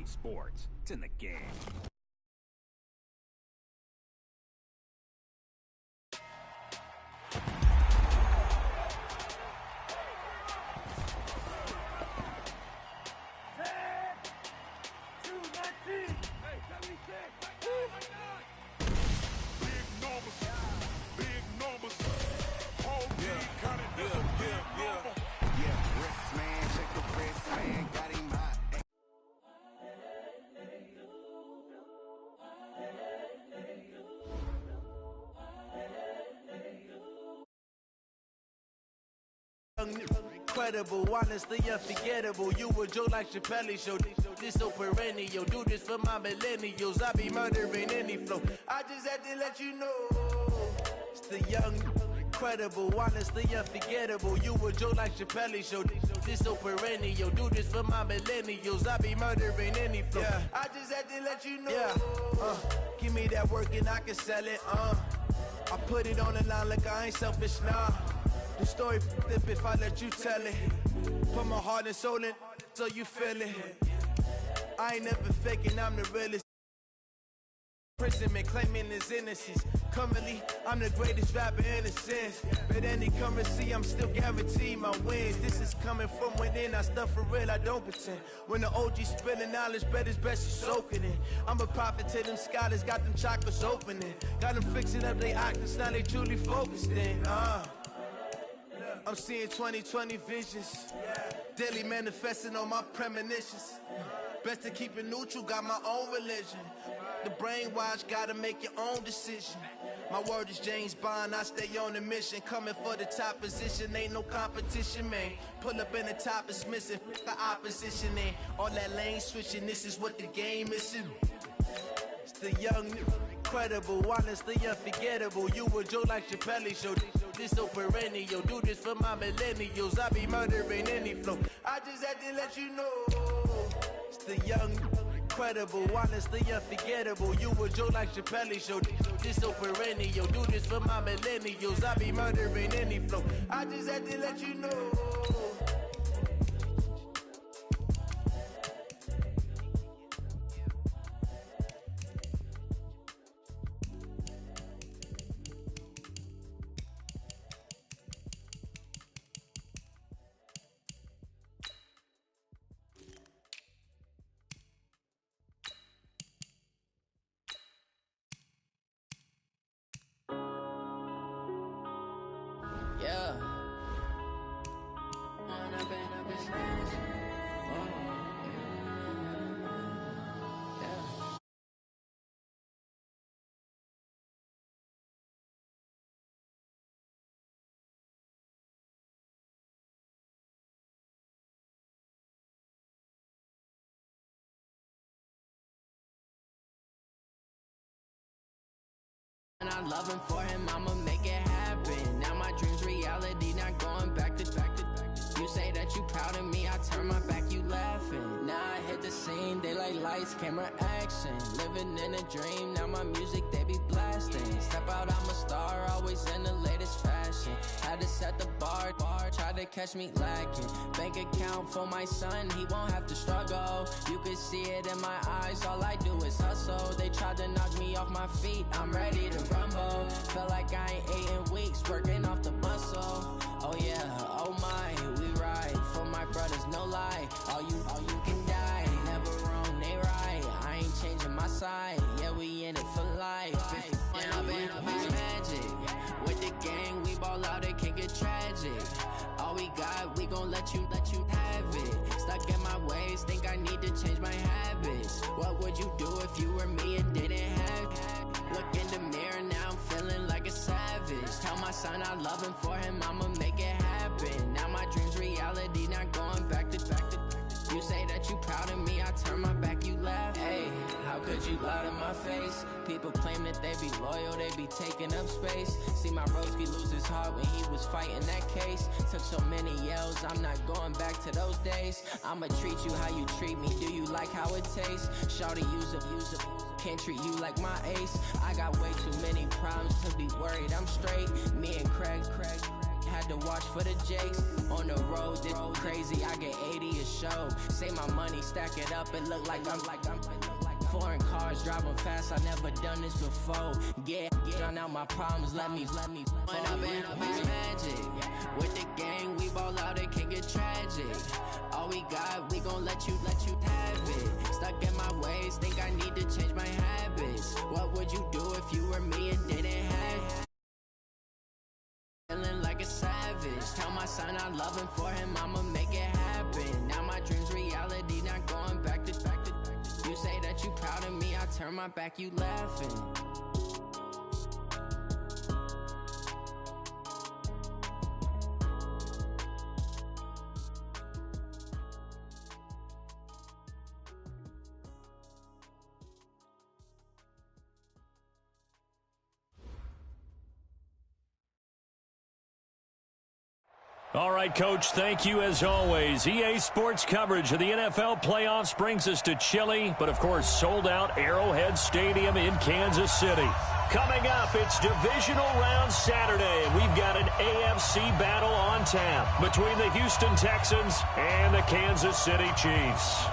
EA Sports. It's in the game. Incredible, honestly unforgettable. You a joke like Chappelle show. This so perennial. Do this for my millennials. I be murdering any flow. I just had to let you know. It's the young, incredible, honestly unforgettable. You a joke like Chappelle show. This so perennial. Do this for my millennials. I be murdering any flow. Yeah. I just had to let you know. Yeah. Give me that work and I can sell it. I put it on the line like I ain't selfish, nah. The story flip if I let you tell it. Put my heart and soul in so you feel it. I ain't never faking, I'm the realest. Imprisonment claiming his innocence. Currently, I'm the greatest rapper in a sense. But any currency, I'm still guaranteed my wins. This is coming from within, I stuff for real, I don't pretend. When the OG spilling knowledge, bet it's best you soak it in. I'm a prophet to them scholars, got them chakras opening. Got them fixing up they octaves, now they truly focused in. I'm seeing 2020 visions, daily manifesting on my premonitions. Best to keep it neutral, got my own religion. The brainwash, gotta make your own decision. My word is James Bond, I stay on the mission. Coming for the top position, ain't no competition, man. Pull up in the top, it's missing, the opposition ain't. All that lane switching, this is what the game is. It's the young, incredible, honestly unforgettable. You a joke like Chappelle show. This so perennial. Do this for my millennials. I be murdering any flow. I just had to let you know. It's the young, incredible, honestly unforgettable. You a joke like Chappelle show. This so perennial. Do this for my millennials. I be murdering any flow. I just had to let you know. Yeah. And I love him for him, I'ma make it happen. Now my dream's reality, not going back to. You say that you proud of me, I turn my back, you laughing. Now I hit the scene, daylight lights, camera action. Living in a dream, now my music, they be blasting. Step out, I'm a star, always in the latest fashion. Had to set the bar, try to catch me lacking. Bank account for my son, he won't have to struggle. You can see it in my eyes, all I do is hustle. They tried to knock me off my feet, I'm ready to rumble. Felt like I ain't ate in weeks, working off the muscle. Oh yeah, oh my, we ride for my brothers, no lie. All you can die, never wrong, they right. I ain't changing my side, yeah, we in it for life. And I've been magic. With the gang, we ball out, it can get tragic. All we got, we gon' let you have it. Stuck in my ways, think I need to change my habits. What would you do if you were me and didn't have it? Look in the mirror, now I'm feeling like a savage. Tell my son I love him, for him I'ma make it happen. Now my dream's reality, not going back to. You say that you proud of me, I turn my back, you laugh. Hey, how could you lie to my face? People claim that they be loyal, they be taking up space. See my broski lose his heart when he was fighting that case. Took so many yells, I'm not going back to those days. I'ma treat you how you treat me, do you like how it tastes? Shawty, use it, can't treat you like my ace. I got way too many problems to be worried, I'm straight. Me and Craig had to watch for the jakes. On the road, this crazy, I get 80 a show. Say my money, stack it up, it look like I'm foreign cars, driving fast, I never done this before. Yeah, drown out my problems, let me When up and up is magic. With the gang, we ball out, it can get tragic. All we got, we gon' let you have it. Stuck in my ways, think I need to change my habits. What would you do if you were me and didn't have? Feeling like a savage. Tell my son I love him, for him I'ma make it happen. Now my dreams reality, not going back to. You say that you proud of me, I turn my back, you laughing. All right, Coach, thank you as always. EA Sports coverage of the NFL playoffs brings us to chilly, but of course sold-out Arrowhead Stadium in Kansas City. Coming up, it's Divisional Round Saturday, and we've got an AFC battle on tap between the Houston Texans and the Kansas City Chiefs.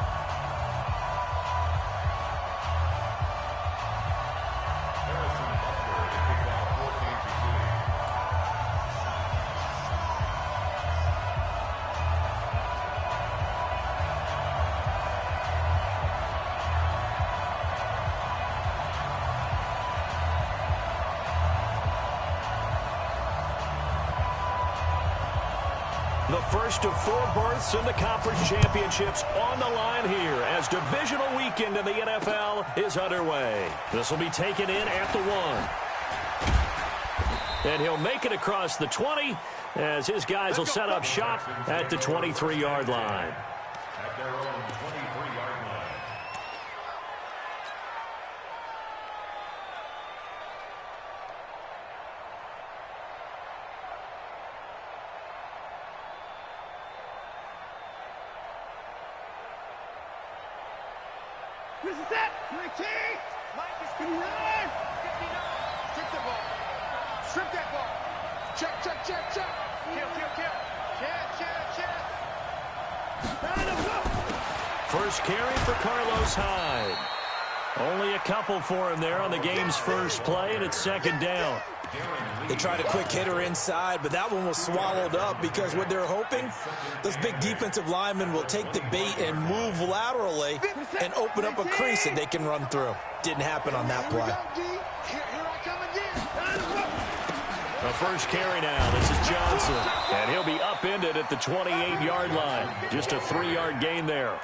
The first of 4 berths in the conference championships on the line here as divisional weekend in the NFL is underway. This will be taken in at the 1. And he'll make it across the 20 as his guys will set up shop at the 23-yard line. At their own 23-yard line. This is it! 19! Mike is 59! 59! Strip the ball. Strip that ball. Check, check, check, check. Kill, kill, kill. Check. First carry for Carlos Hyde. Only a couple for him there on the game's first play, and it's second down. They tried a quick hitter inside, but that one was swallowed up because what they're hoping, those big defensive linemen will take the bait and move laterally and open up a crease that they can run through. Didn't happen on that play. The first carry now. This is Johnson, and he'll be upended at the 28-yard line. Just a 3-yard gain there.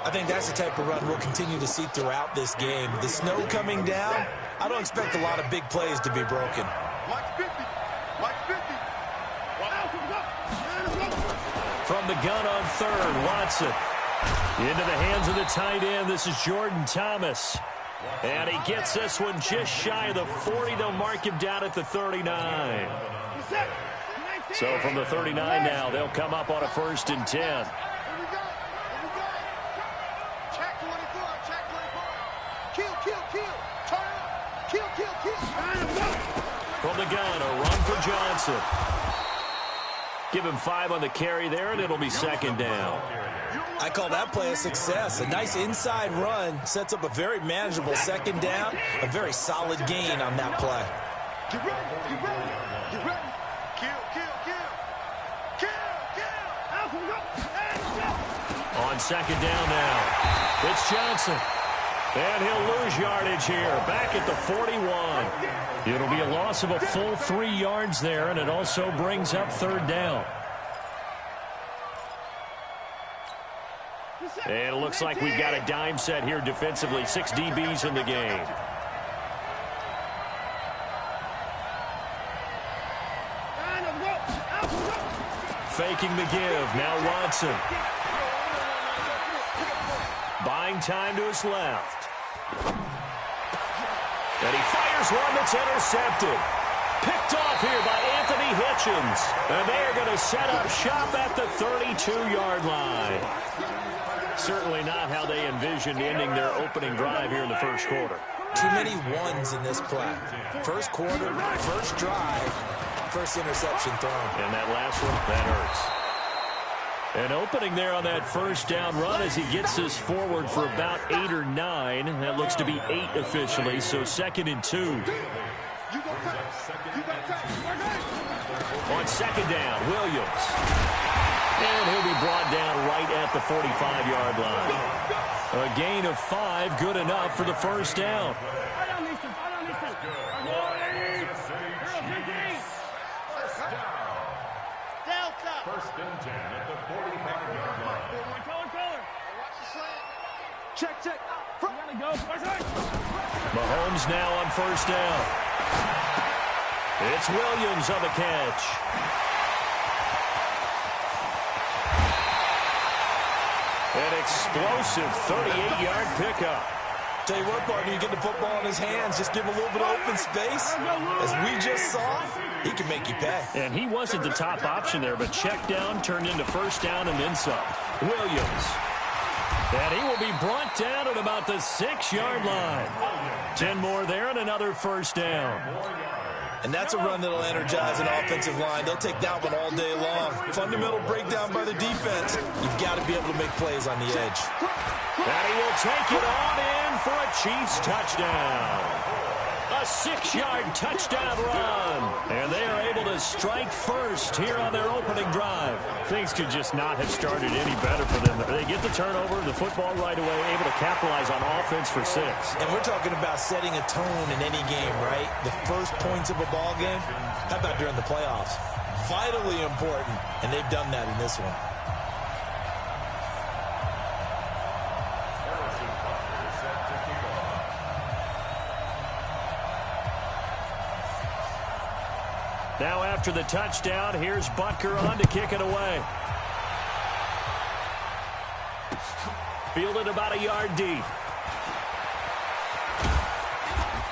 I think that's the type of run we'll continue to see throughout this game. The snow coming down, I don't expect a lot of big plays to be broken. From the gun on third, Watson. Into the hands of the tight end. This is Jordan Thomas. And he gets this one just shy of the 40. They'll mark him down at the 39. So from the 39 now, they'll come up on a 1st and 10. From the gun, a run for Johnson. Give him 5 on the carry there, and it'll be second down. I call that play a success. A nice inside run sets up a very manageable second down. A very solid gain on that play. Get ready. Kill. On second down now, it's Johnson. And he'll lose yardage here, back at the 41. It'll be a loss of a full 3 yards there, and it also brings up 3rd down. And it looks like we've got a dime set here defensively. 6 DBs in the game. Faking the give. Now Watson. Buying time to his left. And he fires one that's intercepted. Picked off here by Anthony Hitchens. And they are going to set up shop at the 32-yard line. Certainly not how they envisioned ending their opening drive here in the first quarter. Too many ones in this play. First quarter, first drive, first interception thrown. And that last one, that hurts. An opening there on that first down run as he gets us forward for about 8 or 9. That looks to be 8 officially, so 2nd and 2. On 2nd down, Williams. And he'll be brought down right at the 45-yard line. A gain of 5, good enough for the first down. First and 10 at the 45-yard line. Check. Mahomes now on first down. It's Williams on the catch. An explosive 38-yard pickup. Tell you what, partner, you get the football in his hands, just give him a little bit of open space. As we just saw, he can make you pay. And he wasn't the top option there, but check down turned into first down and then some. Williams. And he will be brought down at about the 6-yard line. 10 more there and another first down. And that's a run that'll energize an offensive line. They'll take that one all day long. Fundamental breakdown by the defense. You've got to be able to make plays on the edge. And he will take it on in for a Chiefs touchdown. A 6-yard touchdown run. And they are able to strike first here on their opening drive. Things could just not have started any better for them. They get the turnover, the football right away, able to capitalize on offense for 6. And we're talking about setting a tone in any game, right? The first points of a ball game. How about during the playoffs? Vitally important, and they've done that in this one. Now after the touchdown, here's Butker on to kick it away. Fielded about a yard deep.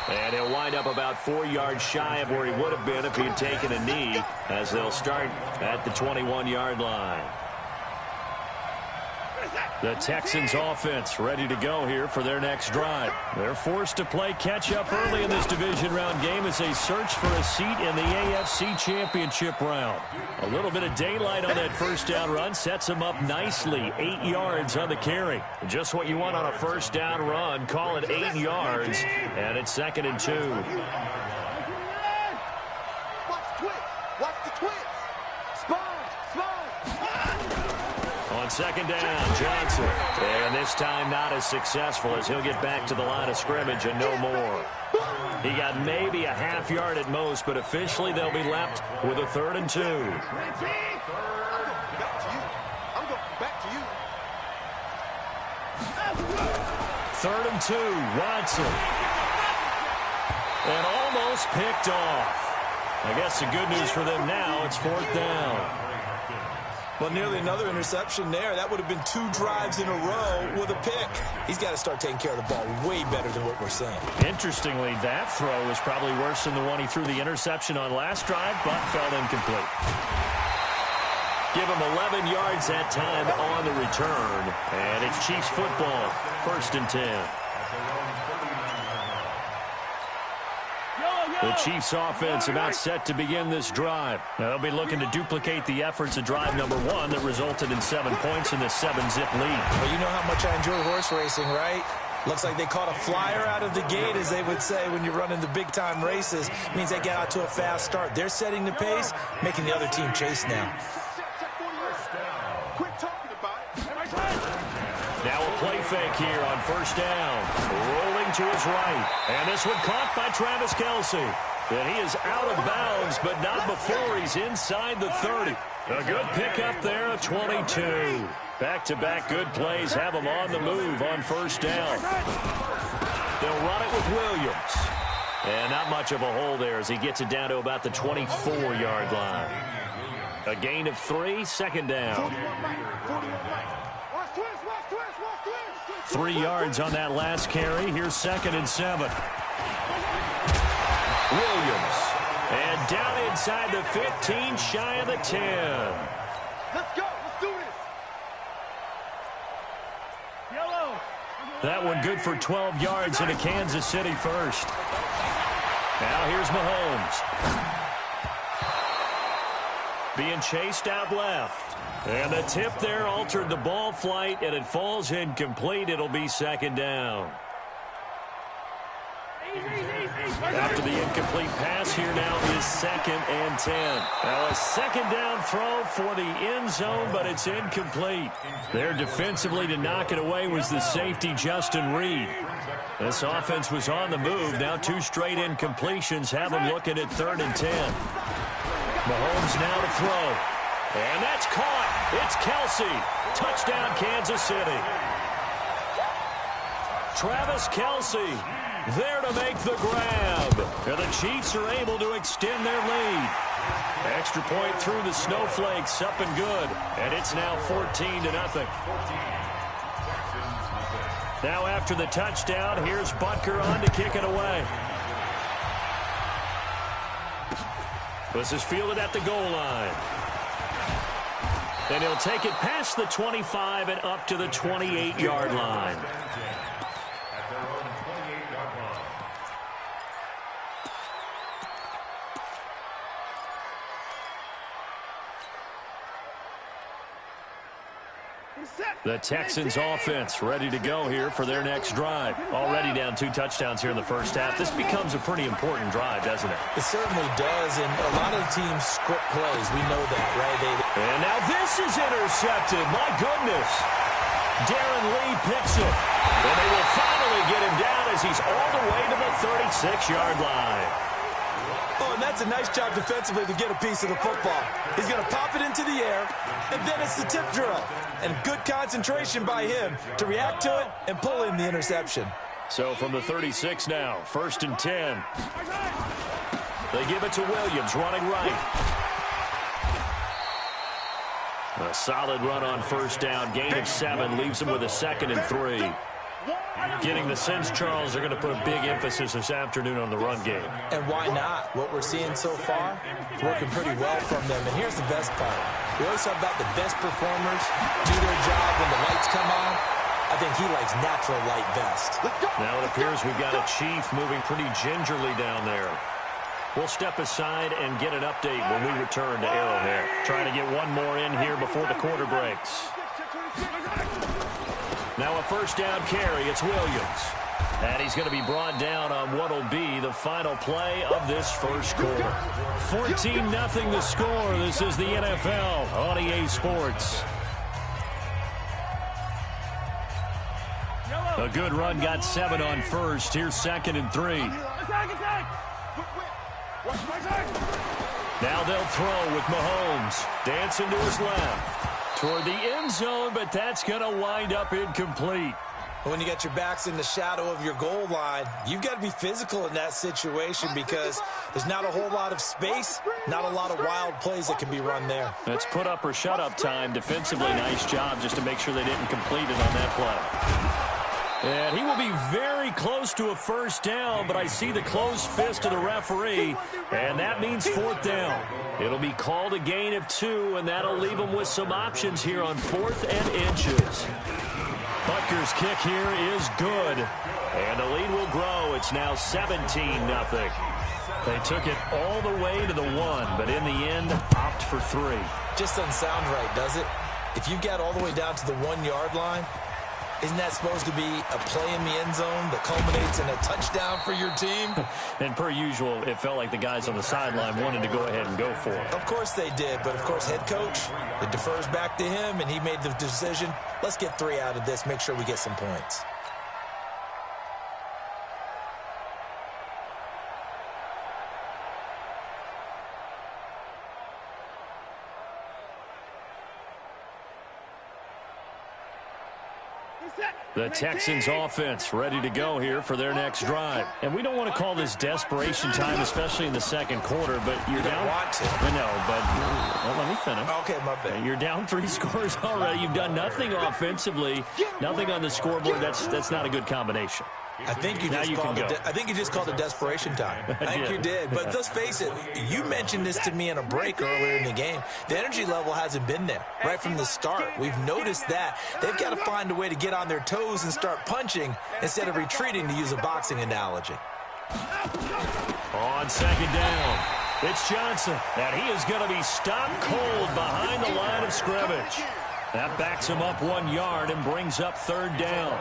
And he'll wind up about 4 yards shy of where he would have been if he had taken a knee, as they'll start at the 21-yard line. The Texans offense ready to go here for their next drive. They're forced to play catch-up early in this division round game as they search for a seat in the AFC Championship round. A little bit of daylight on that first down run sets them up nicely. 8 yards on the carry. Just what you want on a first down run. Call it 8 yards, and it's 2nd and 2. Watch the twitch. Spawn. On 2nd down, Johnson. And this time not as successful as he'll get back to the line of scrimmage and no more. He got maybe a half yard at most, but officially they'll be left with a 3rd and 2. I'm going back to you. 3rd and 2, Watson. And almost picked off. I guess the good news for them now, it's 4th down. Well, nearly another interception there. That would have been 2 drives in a row with a pick. He's got to start taking care of the ball way better than what we're seeing. Interestingly, that throw was probably worse than the one he threw the interception on last drive, but fell incomplete. Give him 11 yards that time on the return. And it's Chiefs football, 1st and 10. The Chiefs offense about set to begin this drive. Now, they'll be looking to duplicate the efforts of drive number 1 that resulted in 7 points in the 7-zip lead. Well, you know how much I enjoy horse racing, right? Looks like they caught a flyer out of the gate, as they would say when you're running the big-time races. It means they get out to a fast start. They're setting the pace, making the other team chase now. Quit talking about it. Now a play fake here on first down. Rolling to his right. And this one caught by Travis Kelce. And he is out of bounds, but not before he's inside the 30. A good pickup there of 22. Back-to-back good plays have him on the move on first down. They'll run it with Williams. And not much of a hole there as he gets it down to about the 24-yard line. A gain of 3, 2nd down. 3 yards on that last carry. Here's 2nd and 7. Williams. And down inside the 15, shy of the 10. Let's go. Let's do this. Yellow. That one good for 12 yards into Kansas City first. Now here's Mahomes. being chased out left. And the tip there altered the ball flight, and it falls incomplete. It'll be second down. After the incomplete pass, here now is 2nd and 10. Now a second down throw for the end zone, but it's incomplete. There defensively to knock it away was the safety, Justin Reed. This offense was on the move. Now 2 straight incompletions have them looking at 3rd and 10. Mahomes now to throw. And that's caught. It's Kelsey. Touchdown, Kansas City. Travis Kelsey there to make the grab. And the Chiefs are able to extend their lead. Extra point through the Snowflakes, up and good. And it's now 14-0. Now after the touchdown, here's Butker on to kick it away. This is fielded at the goal line. And he'll take it past the 25 and up to the 28-yard line. The Texans offense ready to go here for their next drive. Already down 2 touchdowns here in the first half. This becomes a pretty important drive, doesn't it? It certainly does, and a lot of teams script plays. We know that, right? And now this is intercepted. My goodness. Darren Lee picks it. And they will finally get him down as he's all the way to the 36-yard line. Oh, and that's a nice job defensively to get a piece of the football. He's going to pop it into the air, and then it's the tip drill. And good concentration by him to react to it and pull in the interception. So from the 36 now, 1st and 10. They give it to Williams, running right. A solid run on 1st down. Gain of 7 leaves him with a 2nd and 3. Getting the sense, Charles, they're going to put a big emphasis this afternoon on the run game. And why not? What we're seeing so far is working pretty well from them. And here's the best part. We always talk about the best performers do their job when the lights come on. I think he likes natural light best. Now it appears we've got a Chief moving pretty gingerly down there. We'll step aside and get an update when we return to Arrowhead. Trying to get one more in here before the quarter breaks. Now a 1st down carry. It's Williams. And he's going to be brought down on what will be the final play of this first quarter. 14-0 the score. This is the NFL on EA Sports. A good run, got 7 on 1st. Here's 2nd and 3. Now they'll throw with Mahomes. Dancing to his left. Toward the end zone, but that's going to wind up incomplete. When you got your backs in the shadow of your goal line, you've got to be physical in that situation because there's not a whole lot of space, not a lot of wild plays that can be run there. That's put up or shut up time. Defensively, nice job just to make sure they didn't complete it on that play. And he will be very close to a 1st down, but I see the closed fist of the referee, and that means 4th down. It'll be called a gain of 2, and that'll leave them with some options here on 4th and inches. Butker's kick here is good, and the lead will grow. It's now 17-0. They took it all the way to the 1, but in the end, opt for 3. Just doesn't sound right, does it? If you get all the way down to the 1-yard line, isn't that supposed to be a play in the end zone that culminates in a touchdown for your team? And per usual, it felt like the guys on the sideline wanted to go ahead and go for it. Of course they did, but of course head coach, it defers back to him, and he made the decision. Let's get 3 out of this, make sure we get some points. The Texans offense ready to go here for their next drive. And we don't want to call this desperation time, especially in the 2nd quarter, but you're down. Want to. No, but well, let me finish. Okay, my bad. You're down 3 scores already. You've done nothing offensively, nothing on the scoreboard. That's not a good combination. I think you just called it desperation time. I think you did. But let's face it, you mentioned this to me in a break earlier in the game. The energy level hasn't been there right from the start. We've noticed that. They've got to find a way to get on their toes and start punching instead of retreating, to use a boxing analogy. On 2nd down. It's Johnson, and he is going to be stopped cold behind the line of scrimmage. That backs him up 1 yard and brings up 3rd down.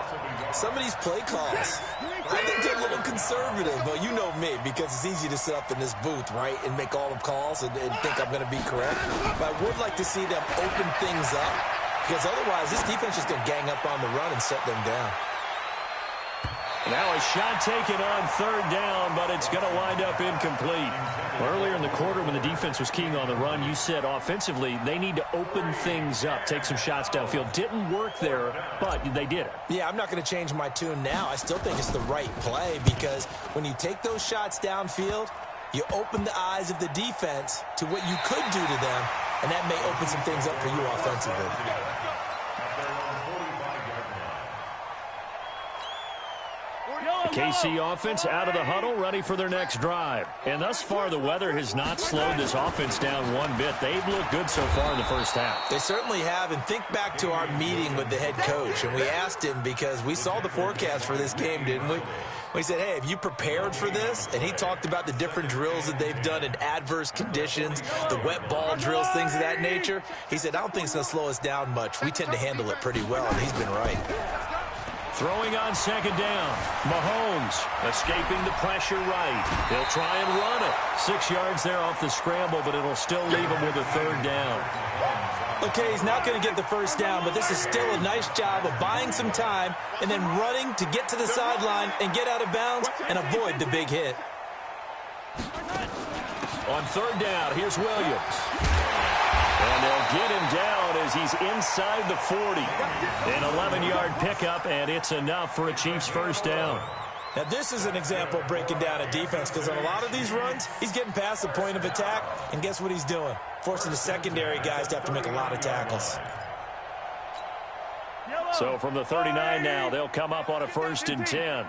Some of these play calls, I think they're a little conservative, but you know me, because it's easy to sit up in this booth, right, and make all the calls and think I'm going to be correct. But I would like to see them open things up, because otherwise this defense is going to gang up on the run and shut them down. Now a shot taken on 3rd down, but it's going to wind up incomplete. Earlier in the quarter when the defense was keying on the run, you said offensively they need to open things up, take some shots downfield. Didn't work there, but they did it. Yeah, I'm not going to change my tune now. I still think it's the right play because when you take those shots downfield, you open the eyes of the defense to what you could do to them, and that may open some things up for you offensively. KC offense out of the huddle, ready for their next drive. And thus far, the weather has not slowed this offense down one bit. They've looked good so far in the first half. They certainly have. And think back to our meeting with the head coach. And we asked him because we saw the forecast for this game, didn't we? We said, hey, have you prepared for this? And he talked about the different drills that they've done in adverse conditions, the wet ball drills, things of that nature. He said, I don't think it's going to slow us down much. We tend to handle it pretty well, and he's been right. Throwing on 2nd down. Mahomes escaping the pressure right. He'll try and run it. 6 yards there off the scramble, but it'll still leave him with a 3rd down. Okay, he's not going to get the 1st down, but this is still a nice job of buying some time and then running to get to the sideline and get out of bounds and avoid the big hit. On 3rd down, here's Williams. And they'll get him down as he's inside the 40. An 11-yard pickup, and it's enough for a Chiefs 1st down. Now, this is an example of breaking down a defense because on a lot of these runs, he's getting past the point of attack, and guess what he's doing? Forcing the secondary guys to have to make a lot of tackles. So from the 39 now, they'll come up on a 1st and 10.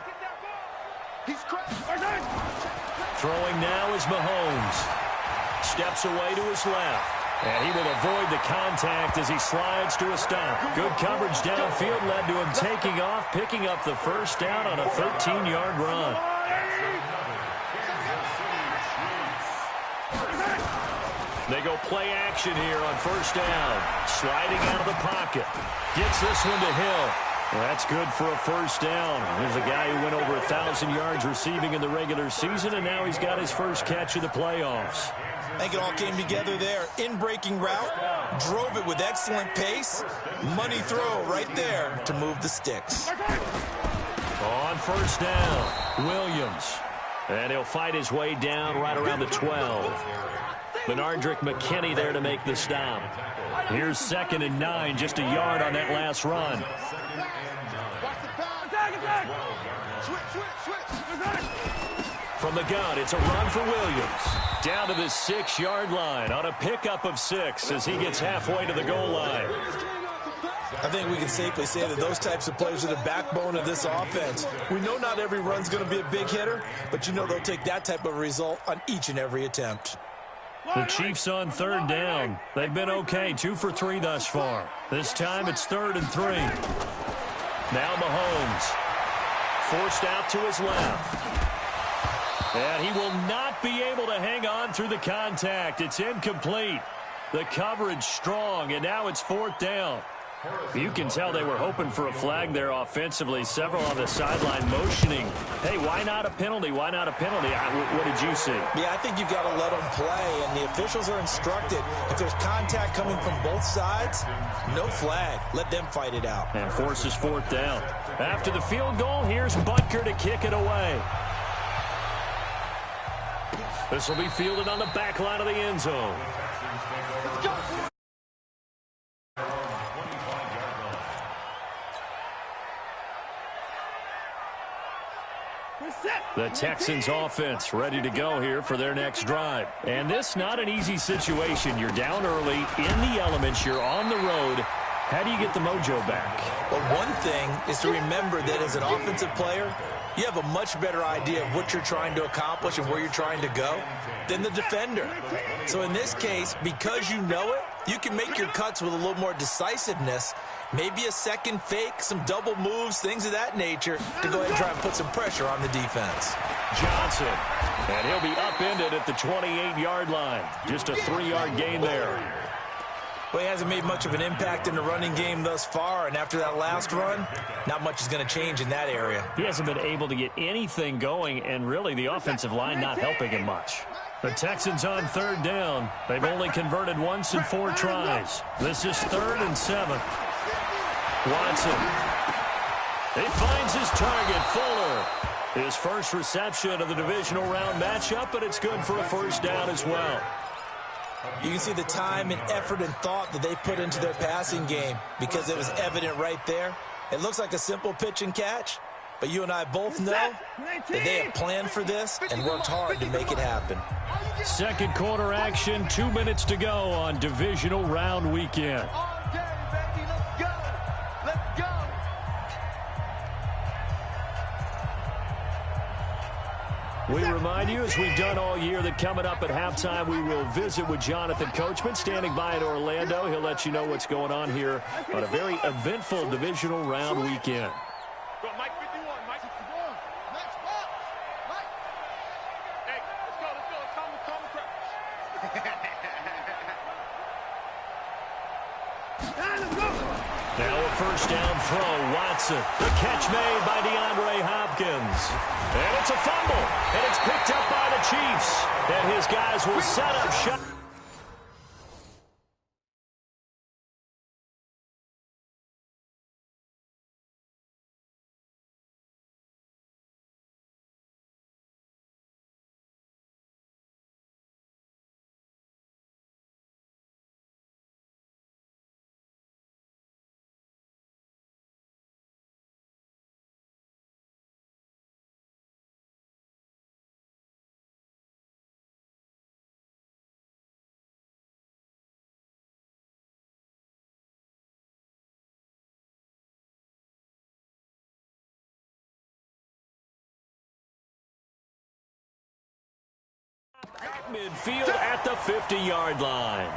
Throwing now is Mahomes. Steps away to his left. And he will avoid the contact as he slides to a stop. Good coverage downfield led to him taking off, picking up the 1st down on a 13-yard run. They go play action here on 1st down. Sliding out of the pocket. Gets this one to Hill. That's good for a 1st down. Here's a guy who went over 1,000 yards receiving in the regular season, and now he's got his first catch of the playoffs. I think it all came together there. In-breaking route, drove it with excellent pace. Money throw right there to move the sticks. On 1st down, Williams. And he'll fight his way down right around the 12. Benardrick McKinney there to make the stop. Here's 2nd and 9, just a yard on that last run. From the gun, it's a run for Williams. Down to the 6-yard line on a pickup of 6 as he gets halfway to the goal line. I think we can safely say that those types of plays are the backbone of this offense. We know not every run's going to be a big hitter, but you know they'll take that type of result on each and every attempt. The Chiefs on 3rd down. They've been okay, 2 for 3 thus far. This time it's 3rd and 3. Now Mahomes. Forced out to his left. And he will not be able to hang on through the contact. It's incomplete. The coverage strong, and now it's 4th down. You can tell they were hoping for a flag there offensively. Several on the sideline motioning. Hey, why not a penalty? Why not a penalty? What did you see? Yeah, I think you've got to let them play, and the officials are instructed. If there's contact coming from both sides, no flag. Let them fight it out. And forces 4th down. After the field goal, here's Butker to kick it away. This will be fielded on the back line of the end zone. The Texans offense ready to go here for their next drive. And this not an easy situation. You're down early, in the elements, you're on the road. How do you get the mojo back? Well, one thing is to remember that as an offensive player, you have a much better idea of what you're trying to accomplish and where you're trying to go than the defender. So in this case, because you know it, you can make your cuts with a little more decisiveness, maybe a second fake, some double moves, things of that nature, to go ahead and try and put some pressure on the defense. Johnson. And he'll be upended at the 28-yard line. Just a 3-yard gain there. Well, he hasn't made much of an impact in the running game thus far, and after that last run, not much is going to change in that area. He hasn't been able to get anything going, and really the offensive line not helping him much. The Texans on 3rd down. They've only converted once in 4 tries. This is 3rd and 7. Watson. He finds his target, Fuller. His first reception of the divisional round matchup, but it's good for a first down as well. You can see the time and effort and thought that they put into their passing game because it was evident right there. It looks like a simple pitch and catch, but you and I both know that they have planned for this and worked hard to make it happen. Second quarter action, 2 minutes to go on divisional round weekend. We remind you, as we've done all year, that coming up at halftime, we will visit with Jonathan Coachman, standing by in Orlando. He'll let you know what's going on here on a very eventful divisional round weekend. Go, Mike 51, Mike 51. Next spot. Mike. Hey, let's go. Calm the crowd. Now a first down throw, Watson. The catch made by DeAndre Hopkins. And it's a fumble. And it's picked up by the Chiefs. And his guys will set up shot. Midfield at the 50-yard line.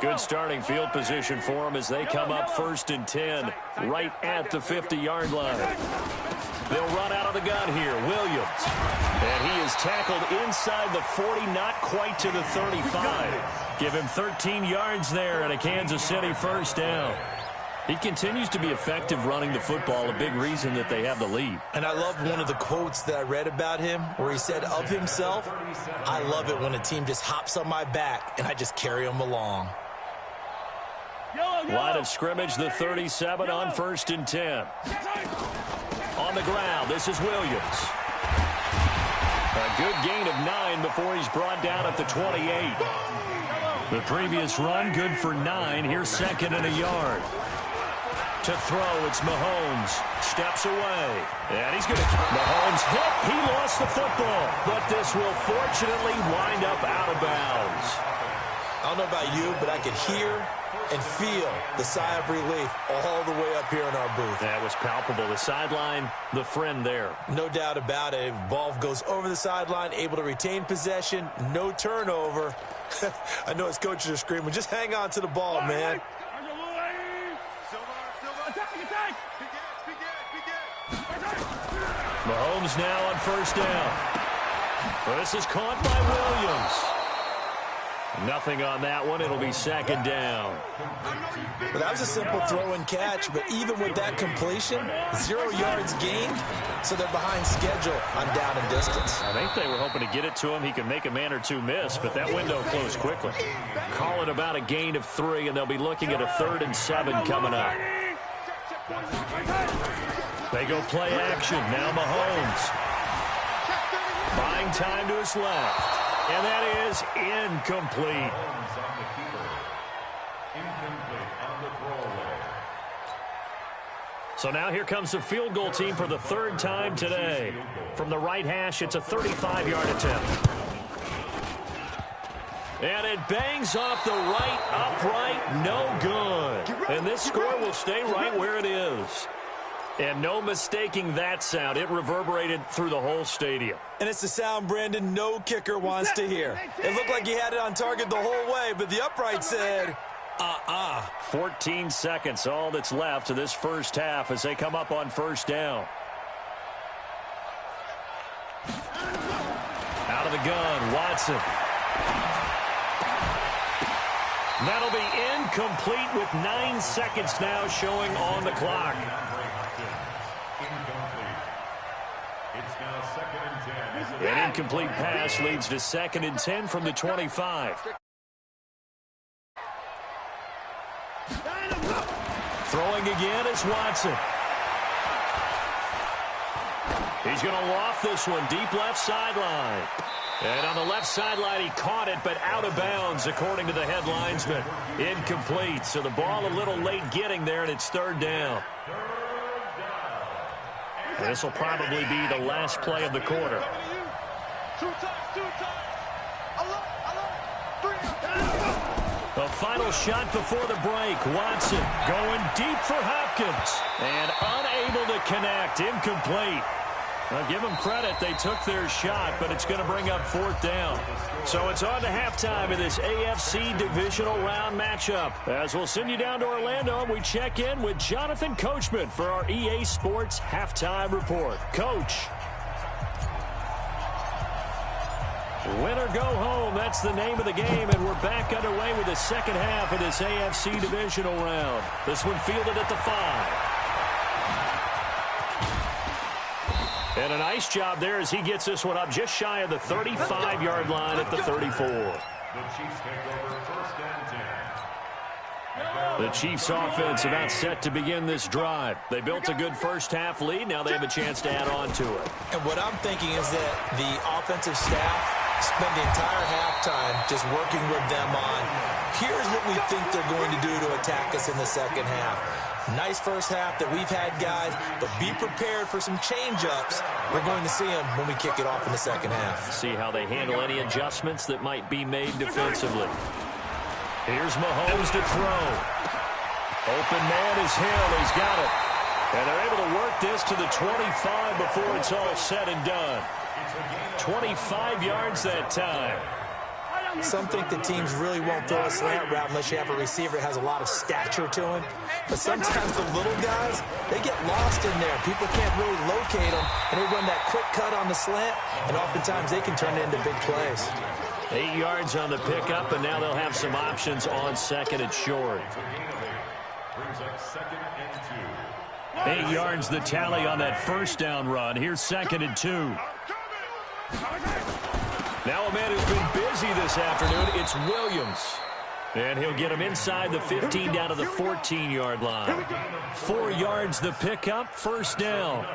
Good starting field position for them as they come up 1st and 10 right at the 50-yard line. They'll run out of the gun here. Williams. And he is tackled inside the 40, not quite to the 35. Give him 13 yards there and a Kansas City first down. He continues to be effective running the football, a big reason that they have the lead. And I love one of the quotes that I read about him where he said of himself, "I love it when a team just hops on my back and I just carry them along." Line of scrimmage, the 37 on 1st and 10. On the ground, this is Williams. A good gain of 9 before he's brought down at the 28. The previous run, good for 9. Here's 2nd and a yard. To throw, it's Mahomes. Steps away. And he's going to... Mahomes hit. He lost the football. But this will fortunately wind up out of bounds. I don't know about you, but I could hear and feel the sigh of relief all the way up here in our booth. That was palpable. The sideline, the friend there. No doubt about it. Ball goes over the sideline, able to retain possession, no turnover. I know his coaches are screaming, just hang on to the ball, man. Mahomes now on 1st down. This is caught by Williams. Nothing on that one. It'll be 2nd down. Well, that was a simple throw and catch, but even with that completion, 0 yards gained, so they're behind schedule on down and distance. I think they were hoping to get it to him. He could make a man or two miss, but that window closed quickly. Call it about a gain of 3, and they'll be looking at a 3rd and 7 coming up. They go play action. Now Mahomes. Buying time to his left. And that is incomplete. So now here comes the field goal team for the 3rd time today. From the right hash, it's a 35-yard attempt. And it bangs off the right upright. No good. And this score will stay right where it is. And no mistaking that sound. It reverberated through the whole stadium. And it's the sound, Brandon, no kicker wants to hear. It looked like he had it on target the whole way, but the upright said, 14 seconds, all that's left of this first half as they come up on first down. Out of the gun, Watson. That'll be incomplete with 9 seconds now showing on the clock. An incomplete pass leads to 2nd and 10 from the 25. Throwing again is Watson. He's going to loft this one deep left sideline. And on the left sideline, he caught it, but out of bounds, according to the head linesman. Incomplete, so the ball a little late getting there, and it's 3rd down. This will probably be the last play of the quarter. The final shot before the break. Watson going deep for Hopkins. And unable to connect. Incomplete. I'll give them credit. They took their shot, but it's going to bring up 4th down. So it's on to halftime in this AFC divisional round matchup. As we'll send you down to Orlando, and we check in with Jonathan Coachman for our EA Sports Halftime Report. Coach. Win or go home, that's the name of the game, and we're back underway with the second half of this AFC divisional round. This one fielded at the 5. And a nice job there as he gets this one up just shy of the 35-yard line at the 34. The Chiefs offense about set to begin this drive. They built a good first half lead. Now they have a chance to add on to it. And what I'm thinking is that the offensive staff spend the entire halftime just working with them on, here's what we think they're going to do to attack us in the second half. Nice first half that we've had, guys, but be prepared for some change-ups. We're going to see them when we kick it off in the second half. See how they handle any adjustments that might be made defensively. Here's Mahomes to throw. Open man is Hill. He's got it. And they're able to work this to the 25 before it's all said and done. 25 yards that time. Some think the teams really won't throw a slant route unless you have a receiver that has a lot of stature to him. But sometimes the little guys, they get lost in there. People can't really locate them, and they run that quick cut on the slant, and oftentimes they can turn it into big plays. 8 yards on the pickup, and now they'll have some options on 2nd and short. 8 yards the tally on that first down run. Here's 2nd and 2. Now a man who's been busy this afternoon, it's Williams. And he'll get him inside the 15 down to the 14-yard line. 4 yards the pickup, first down.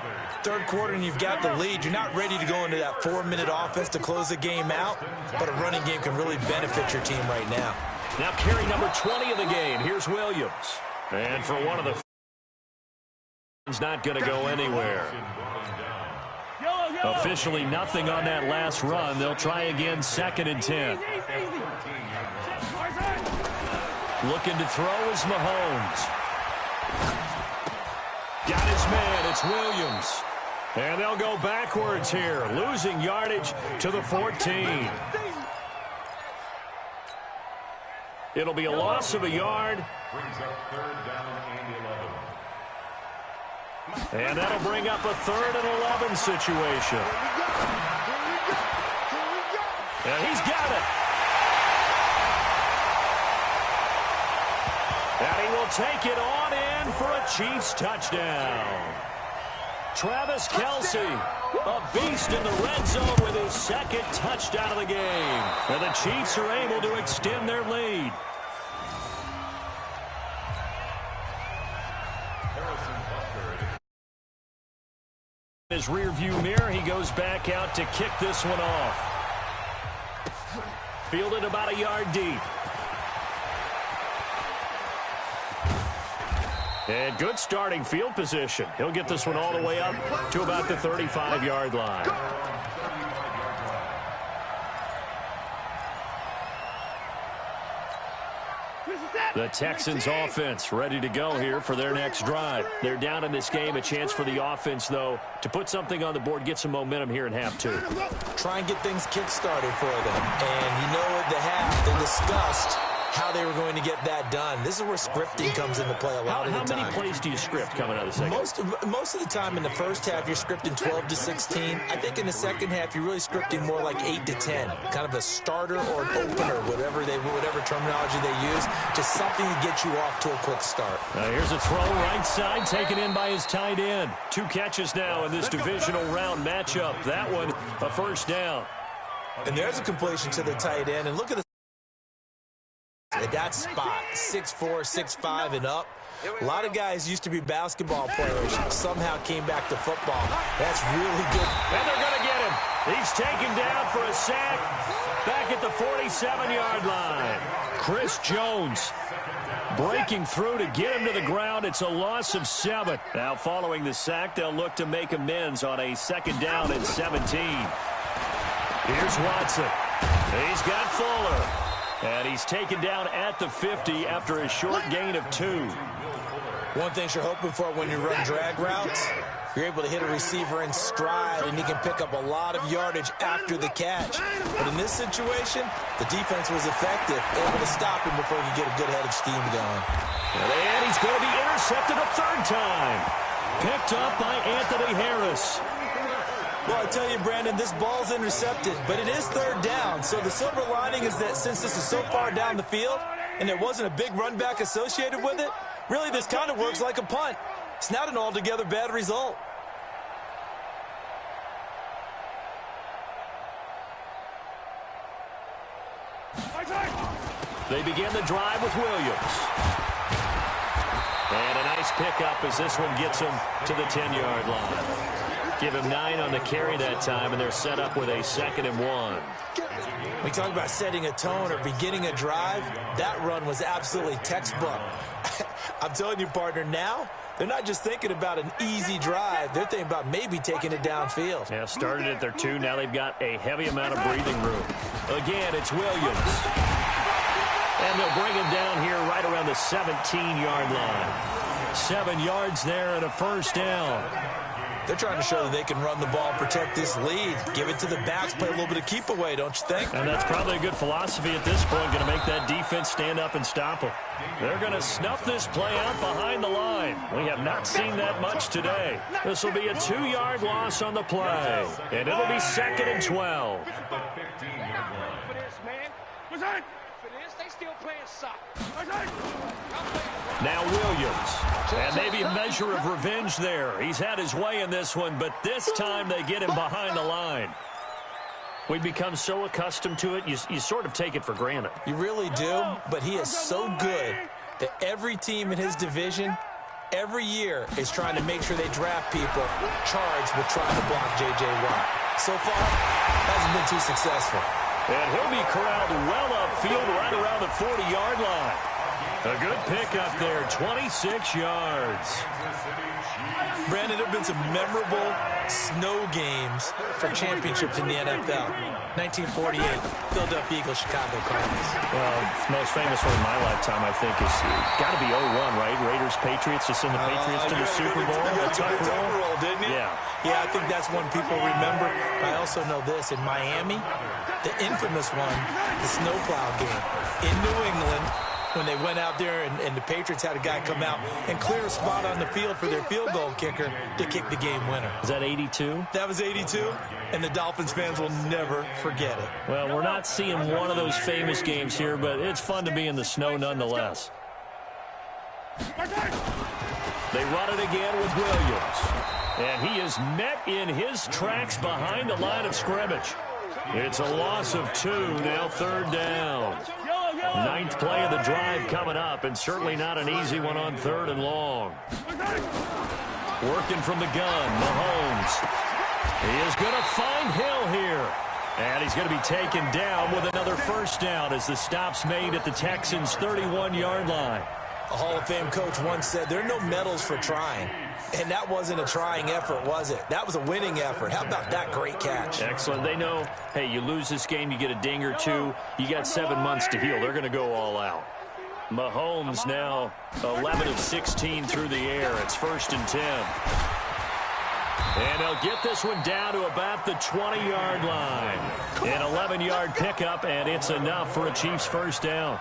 Third quarter and you've got the lead. You're not ready to go into that 4-minute offense to close the game out, but a running game can really benefit your team right now. Now carry number 20 of the game. Here's Williams. And for one of the he's not going to go anywhere. Officially nothing on that last run. They'll try again 2nd and 10. Looking to throw is Mahomes. Got his man. It's Williams. And they'll go backwards here. Losing yardage to the 14. It'll be a loss of a yard. And that'll bring up a 3rd and 11 situation. And he's got it. And he will take it on in for a Chiefs touchdown. Travis Kelce, a beast in the red zone with his 2nd touchdown of the game. And the Chiefs are able to extend their lead. His rearview mirror, he goes back out to kick this one off. Fielded about a yard deep. And good starting field position. He'll get this one all the way up to about the 35-yard line. The Texans offense ready to go here for their next drive. They're down in this game. A chance for the offense, though, to put something on the board, get some momentum here in half 2. Try and get things kick-started for them. And you know at the half, they discussed how they were going to get that done. This is where scripting comes into play a lot of the time. How many plays do you script coming out of the second? Most of the time in the first half, you're scripting 12 to 16. I think in the second half, you're really scripting more like 8 to 10, kind of a starter or an opener, whatever terminology they use, just something to get you off to a quick start. Here's a throw right side, taken in by his tight end. 2 catches now in this divisional round matchup. That one, a first down. And there's a completion to the tight end, and look at the at that spot, 6'4", 6'5", and up. A lot of guys used to be basketball players, somehow came back to football. That's really good. And they're going to get him. He's taken down for a sack back at the 47-yard line. Chris Jones breaking through to get him to the ground. It's a loss of 7. Now following the sack, they'll look to make amends on a 2nd down and 17. Here's Watson. He's got Fuller. And he's taken down at the 50 after a short gain of 2. One thing you're hoping for when you run drag routes, you're able to hit a receiver in stride, and he can pick up a lot of yardage after the catch. But in this situation, the defense was effective, able to stop him before he could get a good head of steam going. And he's going to be intercepted a 3rd time. Picked up by Anthony Harris. Well, I tell you, Brandon, this ball's intercepted, but it is 3rd down. So the silver lining is that since this is so far down the field and there wasn't a big run back associated with it, really this kind of works like a punt. It's not an altogether bad result. They begin the drive with Williams. And a nice pickup as this one gets him to the 10-yard line. Give him 9 on the carry that time, and they're set up with a 2nd and 1. We talk about setting a tone or beginning a drive. That run was absolutely textbook. I'm telling you, partner, now they're not just thinking about an easy drive. They're thinking about maybe taking it downfield. Yeah, started at their 2. Now they've got a heavy amount of breathing room. Again, it's Williams. And they'll bring him down here right around the 17-yard line. 7 yards there and a 1st down. They're trying to show that they can run the ball, protect this lead, give it to the backs, play a little bit of keep away, don't you think? And that's probably a good philosophy at this point, going to make that defense stand up and stop them. They're going to snuff this play out behind the line. We have not seen that much today. This will be a 2-yard loss on the play, and it'll be 2nd and 12. Now Williams, and maybe a measure of revenge there. He's had his way in this one, but this time they get him behind the line. We become so accustomed to it, you sort of take it for granted. You really do, but he is so good that every team in his division, every year, is trying to make sure they draft people charged with trying to block J.J. Watt. So far, hasn't been too successful. And he'll be corralled well upfield right around the 40-yard line. A good pickup there, 26 yards. Brandon, there have been some memorable snow games for championships in the NFL. 1948, Philadelphia Eagles, Chicago Cardinals. Well, most famous one in my lifetime, I think, is got to be 01, right? Raiders, Patriots, to send the Patriots to the Super Bowl. Tuck roll, didn't you? Yeah. Yeah, I think that's one people remember. I also know this. In Miami, the infamous one, the snowplow game. In New England, when they went out there and the Patriots had a guy come out and clear a spot on the field for their field goal kicker to kick the game winner. Is that 82? That was 82, and the Dolphins fans will never forget it. Well, we're not seeing one of those famous games here, but it's fun to be in the snow nonetheless. They run it again with Williams. And he is met in his tracks behind the line of scrimmage. It's a loss of 2, now 3rd down. 9th play of the drive coming up, and certainly not an easy one on 3rd and long. Working from the gun, Mahomes. He is going to find Hill here. And he's going to be taken down with another 1st down as the stop's made at the Texans' 31-yard line. A Hall of Fame coach once said, there are no medals for trying. And that wasn't a trying effort, was it? That was a winning effort. How about that great catch? Excellent. They know, hey, you lose this game, you get a ding or 2. You got 7 months to heal. They're going to go all out. Mahomes now 11 of 16 through the air. It's 1st and 10. And they'll get this one down to about the 20-yard line. An 11-yard pickup, and it's enough for a Chiefs 1st down.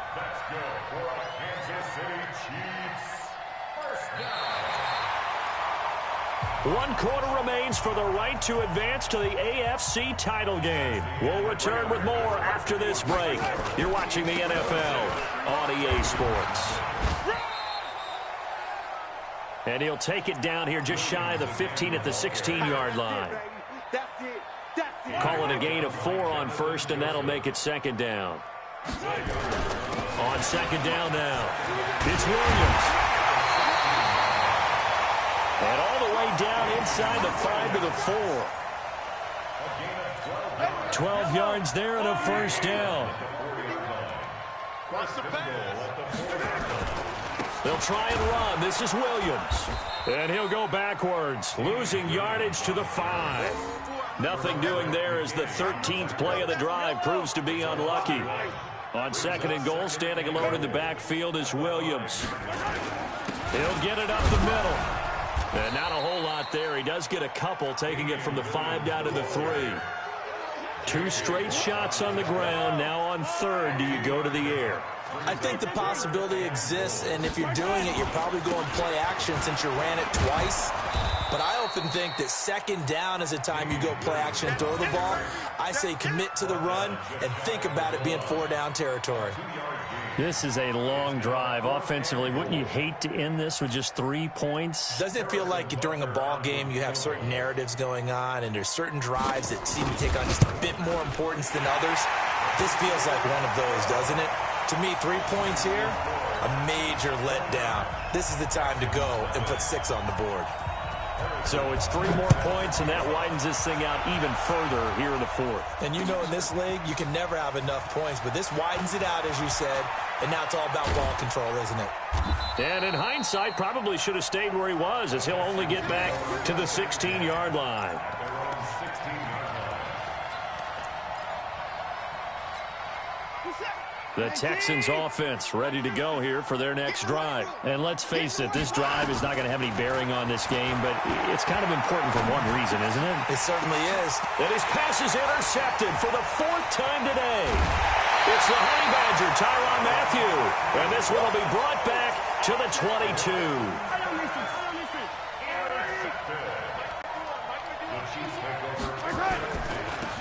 1 quarter remains for the right to advance to the AFC title game. We'll return with more after this break. You're watching the NFL on EA Sports. And he'll take it down here just shy of the 15 at the 16-yard line. Calling a gain of 4 on first, and that'll make it second down. On second down now, it's Williams. And all the way down inside the 5 to the 4. 12 yards there and a first down. They'll try and run. This is Williams. And he'll go backwards, losing yardage to the 5. Nothing doing there as the 13th play of the drive proves to be unlucky. On second and goal, standing alone in the backfield is Williams. He'll get it up the middle. And not a whole lot there. He does get a couple, taking it from the 5 down to the 3. 2 straight shots on the ground. Now on third, do you go to the air? I think the possibility exists, and if you're doing it, you're probably going play action since you ran it twice. But I often think that second down is a time you go play action and throw the ball. I say commit to the run and think about it being 4-down territory. This is a long drive offensively. Wouldn't you hate to end this with just 3 points? Doesn't it feel like during a ball game you have certain narratives going on and there's certain drives that seem to take on just a bit more importance than others? This feels like one of those, doesn't it? To me, 3 points here, a major letdown. This is the time to go and put 6 on the board. So it's 3 more points, and that widens this thing out even further here in the 4th. And you know in this league, you can never have enough points, but this widens it out, as you said, and now it's all about ball control, isn't it? And in hindsight, probably should have stayed where he was, as he'll only get back to the 16-yard line. The Texans offense ready to go here for their next drive. And let's face it, this drive is not going to have any bearing on this game, but it's kind of important for one reason, isn't it? It certainly is. And his pass is intercepted for the 4th time today. It's the Honey Badger, Tyrann Mathieu. And this one will be brought back to the 22.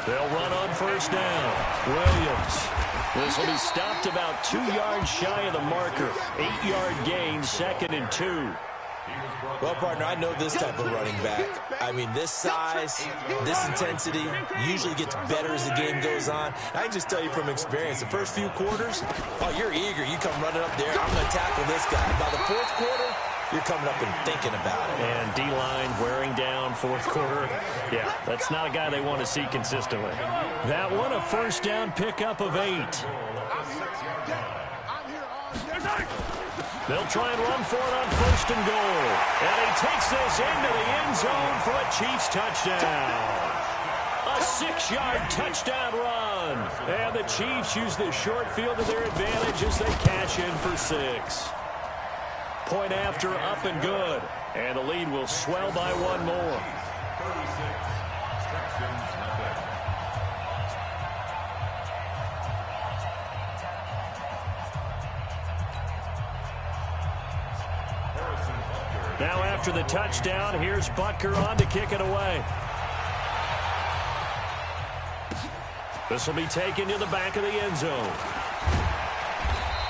They'll run on first down. Williams. This will be stopped about 2 yards shy of the marker. 8-yard gain, 2nd and 2. Well, partner, I know this type of running back. I mean, this size, this intensity usually gets better as the game goes on. I can just tell you from experience, the first few quarters, oh, you're eager. You come running up there. I'm going to tackle this guy. By the 4th quarter, you're coming up and thinking about it. And D-line wearing down 4th quarter. Yeah, that's not a guy they want to see consistently. That one, a first down pickup of 8. They'll try and run for it on 1st and goal. And he takes this into the end zone for a Chiefs touchdown. A 6-yard touchdown run. And the Chiefs use the short field to their advantage as they cash in for 6. Point after, up and good. And the lead will swell by 1 more. Now after the touchdown, here's Butker on to kick it away. This will be taken to the back of the end zone.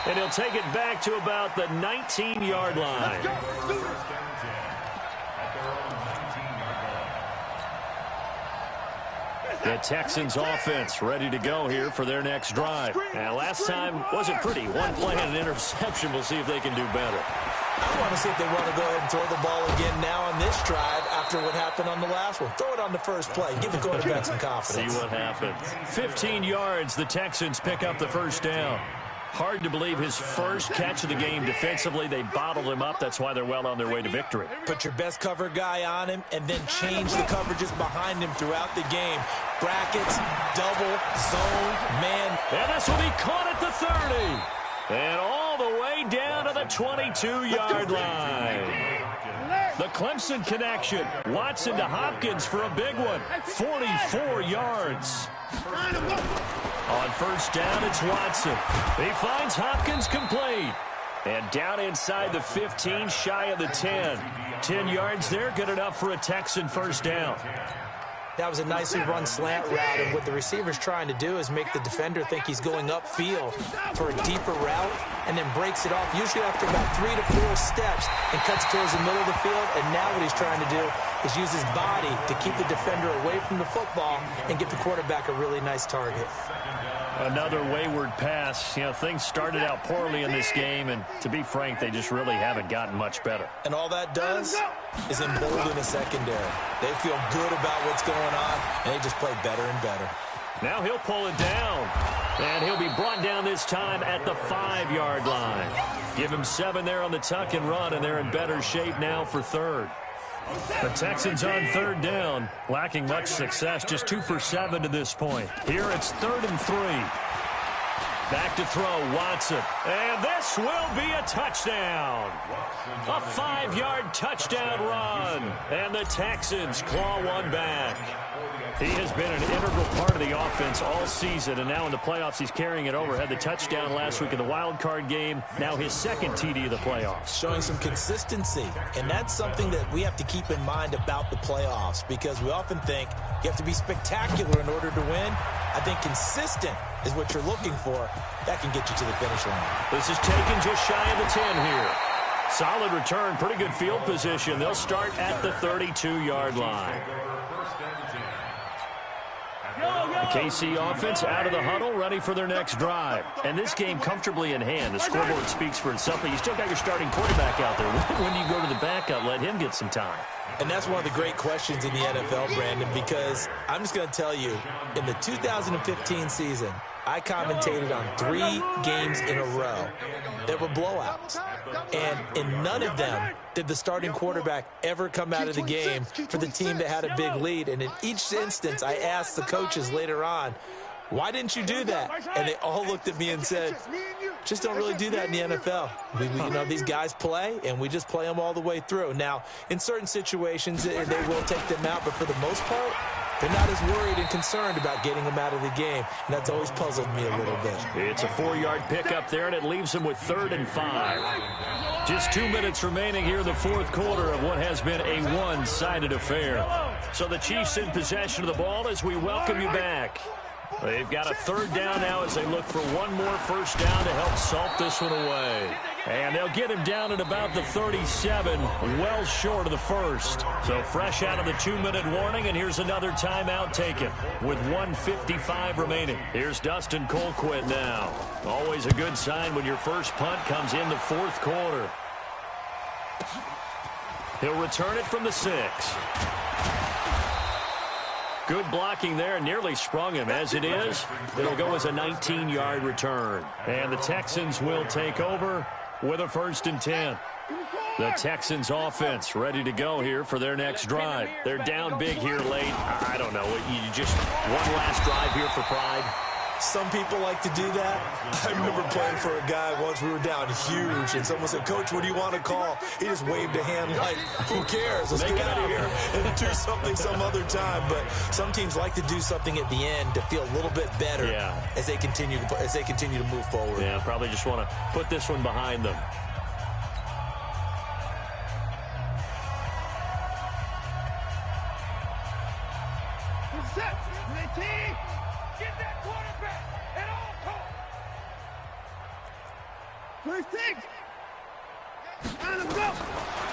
And he'll take it back to about the 19-yard line. The Texans offense ready to go here for their next drive. Now, last time wasn't pretty. 1 play and an interception. We'll see if they can do better. I want to see if they want to go ahead and throw the ball again now on this drive after what happened on the last one. Throw it on the first play. Give the quarterback some confidence. See what happens. 15 yards. The Texans pick up the first down. Hard to believe his first catch of the game defensively. They bottled him up. That's why they're well on their way to victory. Put your best cover guy on him and then change the coverages behind him throughout the game. Brackets, double, zone, man. And this will be caught at the 30. And all the way down to the 22-yard line. The Clemson connection. Watson to Hopkins for a big one. 44 yards. On first down, it's Watson. He finds Hopkins complete. And down inside the 15, shy of the 10. 10 yards there, good enough for a Texan first down. That was a nicely run slant route, and what the receiver's trying to do is make the defender think he's going upfield for a deeper route and then breaks it off, usually after about 3 to 4 steps, and cuts towards the middle of the field. And now what he's trying to do is use his body to keep the defender away from the football and get the quarterback a really nice target. Another wayward pass. You know, things started out poorly in this game, and to be frank, they just really haven't gotten much better. And all that does is embolden the secondary. They feel good about what's going on, and they just play better and better. Now he'll pull it down, and he'll be brought down this time at the 5-yard line. Give him 7 there on the tuck and run, and they're in better shape now for third. The Texans on third down, lacking much success, just 2 for 7 to this point. Here it's 3rd and 3. Back to throw, Watson. And this will be a touchdown. A 5-yard touchdown run. And the Texans claw one back. He has been an integral part of the offense all season, and now in the playoffs he's carrying it over. Had the touchdown last week in the wild card game, now his second TD of the playoffs. Showing some consistency, and that's something that we have to keep in mind about the playoffs, because we often think you have to be spectacular in order to win. I think consistent is what you're looking for. That can get you to the finish line. This is taken just shy of the 10 here. Solid return, pretty good field position. They'll start at the 32-yard line. The KC offense out of the huddle, ready for their next drive. And this game comfortably in hand. The scoreboard speaks for itself, but you still got your starting quarterback out there. When do you go to the backup, let him get some time? And that's one of the great questions in the NFL, Brandon, because I'm just going to tell you, in the 2015 season, I commentated on 3 games in a row that were blowouts. And in none of them did the starting quarterback ever come out of the game for the team that had a big lead. And in each instance, I asked the coaches later on, why didn't you do that? And they all looked at me and said, just don't really do that in the NFL. You know, these guys play, and we just play them all the way through. Now, in certain situations, they will take them out, but for the most part, they're not as worried and concerned about getting them out of the game, and that's always puzzled me a little bit. It's a 4-yard pickup there, and it leaves them with 3rd and 5. Just 2 minutes remaining here in the fourth quarter of what has been a one-sided affair. So the Chiefs in possession of the ball as we welcome you back. They've got a 3rd down now as they look for one more first down to help salt this one away. And they'll get him down at about the 37, well short of the first. So fresh out of the 2-minute warning, and here's another timeout taken with 1:55 remaining. Here's Dustin Colquitt now. Always a good sign when your first punt comes in the fourth quarter. He'll return it from the 6. Good blocking there, nearly sprung him. As it is, it'll go as a 19-yard return. And the Texans will take over with a 1st and 10. The Texans offense ready to go here for their next drive. They're down big here late. I don't know. You just one last drive here for pride. Some people like to do that. I remember playing for a guy once. We were down huge, and someone said, Coach, what do you want to call? He just waved a hand like, who cares? Let's get out of here and do something some other time. But some teams like to do something at the end to feel a little bit better as they continue to move forward. Yeah, probably just want to put this one behind them.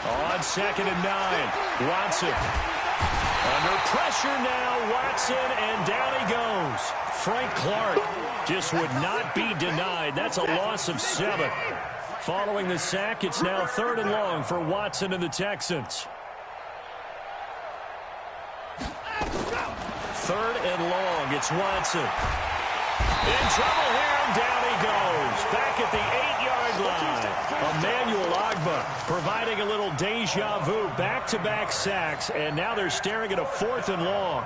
On 2nd and 9, Watson. Under pressure now, Watson, and down he goes. Frank Clark just would not be denied. That's a loss of 7. Following the sack, it's now 3rd and long for Watson and the Texans. 3rd and long, it's Watson. In trouble here, and down he goes. Back at the 8-yard line. Emmanuel Ogbah providing a little deja vu. Back-to-back sacks, and now they're staring at a 4th and long.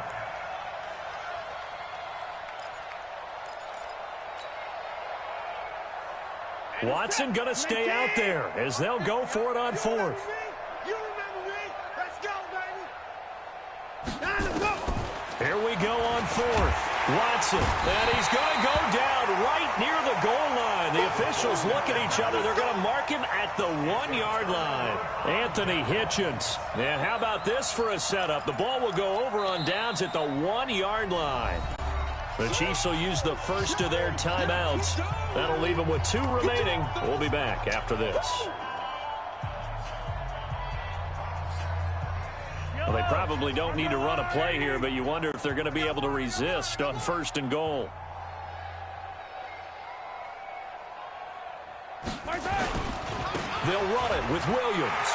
Watson going to stay out there as they'll go for it on 4th. Here we go on 4th. Watson, and he's going to go down right near the goal line. The officials look at each other. They're going to mark him at the 1-yard line. Anthony Hitchens. And how about this for a setup? The ball will go over on downs at the 1-yard line. The Chiefs will use the first of their timeouts. That'll leave them with 2 remaining. We'll be back after this. Well, they probably don't need to run a play here, but you wonder if they're going to be able to resist on 1st and goal. They'll run it with Williams.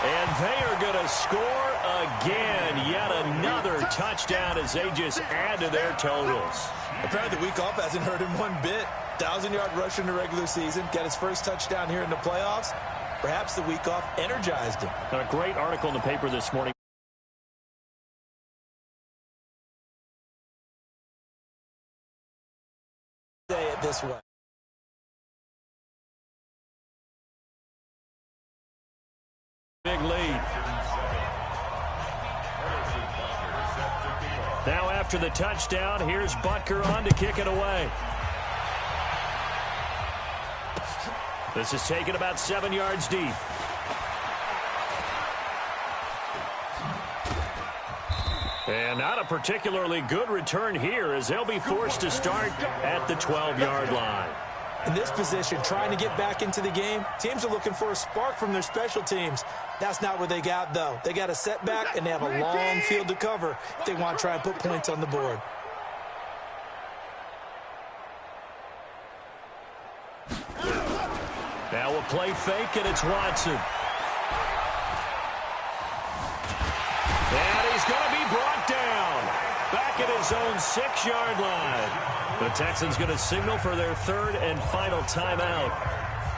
And they are going to score again. Yet another touchdown as they just add to their totals. Apparently the week off hasn't hurt him one bit. 1,000-yard rush in the regular season. Got his first touchdown here in the playoffs. Perhaps the week off energized him. A great article in the paper this morning. Say it this way. Big lead. Now after the touchdown, here's Butker on to kick it away. This is taken about 7 yards deep. And not a particularly good return here as they'll be forced to start at the 12-yard line. In this position, trying to get back into the game, teams are looking for a spark from their special teams. That's not what they got, though. They got a setback, and they have a long field to cover if they want to try and put points on the board. Now a play fake, and it's Watson. And he's going to be brought down back at his own 6-yard line. The Texans going to signal for their 3rd and final timeout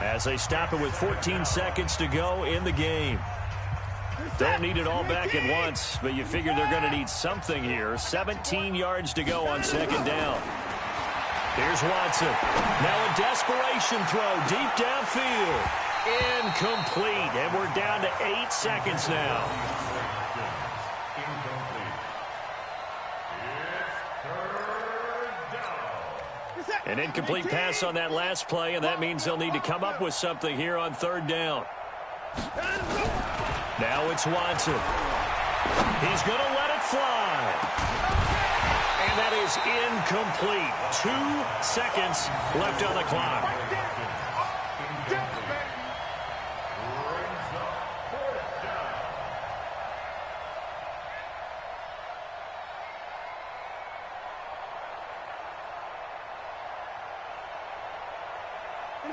as they stop it with 14 seconds to go in the game. Don't need it all back at once, but you figure they're going to need something here. 17 yards to go on 2nd down. Here's Watson. Now a desperation throw deep downfield. Incomplete, and we're down to 8 seconds now. An incomplete pass on that last play, and that means they'll need to come up with something here on 3rd down. Now it's Watson. He's going to let it fly. And that is incomplete. 2 seconds left on the clock.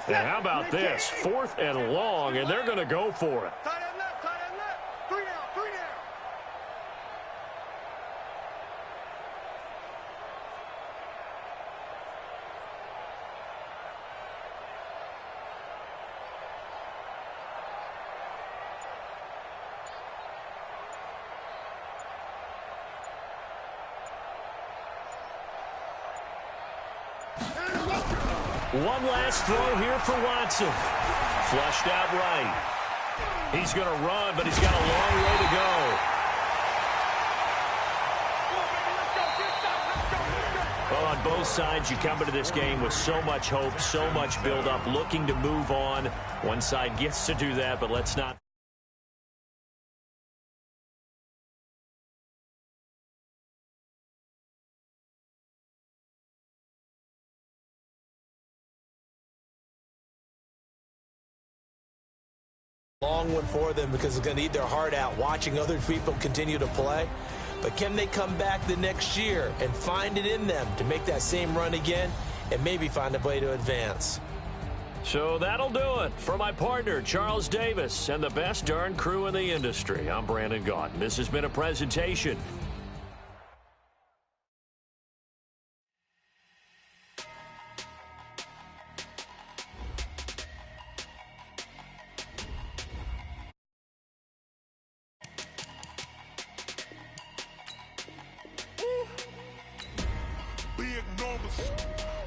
And how about this? 4th and long, and they're going to go for it. Tight end left, 3 down, 3 down. One last throw here for Watson. Flushed out right. He's going to run, but he's got a long way to go. Well, on both sides, you come into this game with so much hope, so much build-up, looking to move on. One side gets to do that, but let's not. Long one for them because it's going to eat their heart out watching other people continue to play. But can they come back the next year and find it in them to make that same run again and maybe find a way to advance? So that'll do it for my partner, Charles Davis, and the best darn crew in the industry. I'm Brandon Gaudin. This has been a presentation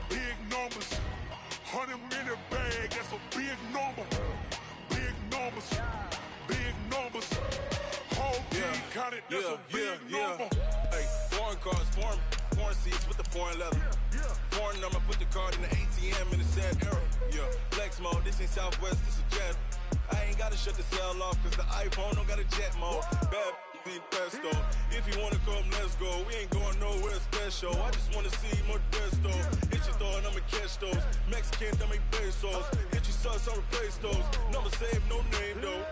Big numbers, 100 in the bag, that's a big number. Big numbers, whole team counted, that's a big number. Hey, foreign cars, foreign seats with the foreign leather. Foreign number, put the card in the ATM in the set. mode. This ain't Southwest, this is jet. I ain't gotta shut the cell off, cause the iPhone don't got a jet mode. Bad be pesto. If you wanna come, let's go. We ain't going nowhere special. I just wanna see more desto. Hit your throw and I'ma catch those. Mexican, that make pesos. Hit your sus, I'll replace those. Number save, no name though.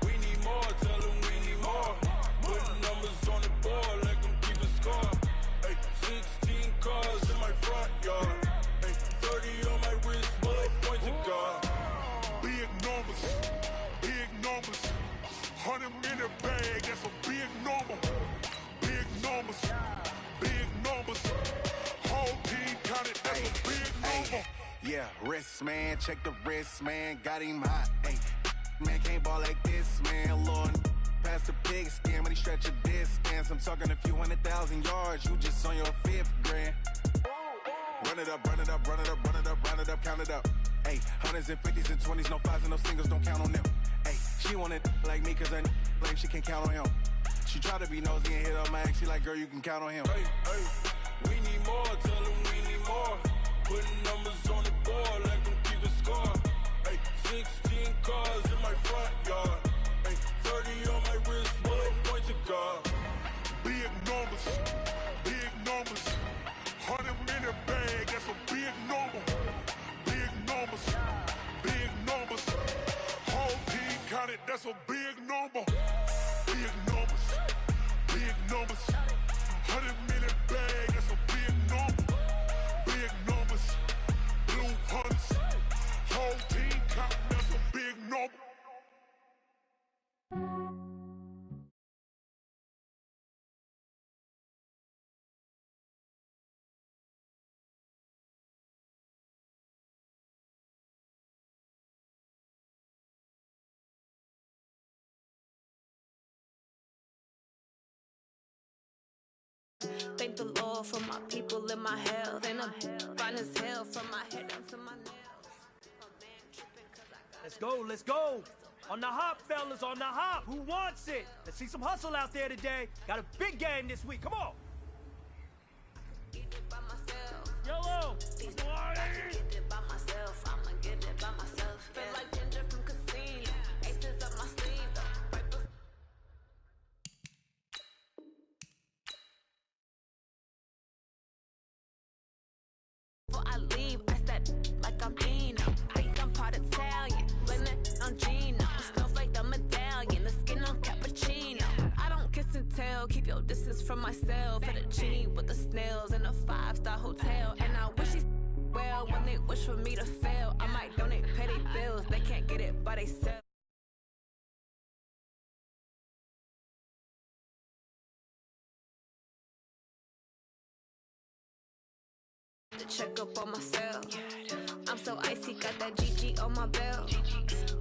We need more, tell them we need more. Putting numbers on the board, let them keep a score. Ay, 16 cars in my front yard. Ay, 30 on my wrist, bullet point to God. Big numbers, big numbers. 100 in the bag, that's a big number. Big numbers, big numbers. Whole team counted, that's a big number. Yeah, wrist man, check the wrist man, got him hot. Ay, man can't ball like this, man. Lord, past the pig skin when he stretch a distance. I'm talking a few 100,000 yards, you just on your 5th grand. Run it up, run it up, run it up, run it up, run it up, count it up. Ay, 100s and 50s and 20s, no 5s and no singles, don't count on them. Ay, she want it like me cause her lame, she can't count on him. She try to be nosy and hit up my ex, she like, girl, you can count on him. Hey, hey, we need more, tell them we need more. Putting numbers on the board, let them keep a score. Hey, 16 cars in my front yard. Hey, 30 on my wrist, bullet point to God. Big numbers, big numbers. 100 in the bag, that's a big number. Big numbers, big numbers. Whole team counted, that's a big number. Big numbers, big numbers. 100 in the bag, that's a big number. Big numbers, blue hunts. Whole team counting, that's a big number. Thank the Lord for my people in my health. And I'm fine as hell from my head down to my nails. Let's go, let's go. On the hop, fellas, on the hop. Who wants it? Let's see some hustle out there today. Got a big game this week. Come on. Yellow. I can get it by myself. I'ma get it by myself. Feel like Ginger from Casino. Aces up my sleeve though. Right before I leave, I said like I'm Dino. Think I'm part Italian. Blame it on Gino. Smells like the medallion. The skin on cappuccino. I don't kiss and tell. Keep your distance from myself. Fettuccine with the snails in a 5-star hotel. And I wish he's well when they wish for me to fail. I might donate petty bills. They can't get it by themselves. To check up on myself. I'm so icy, got that GG on my belt.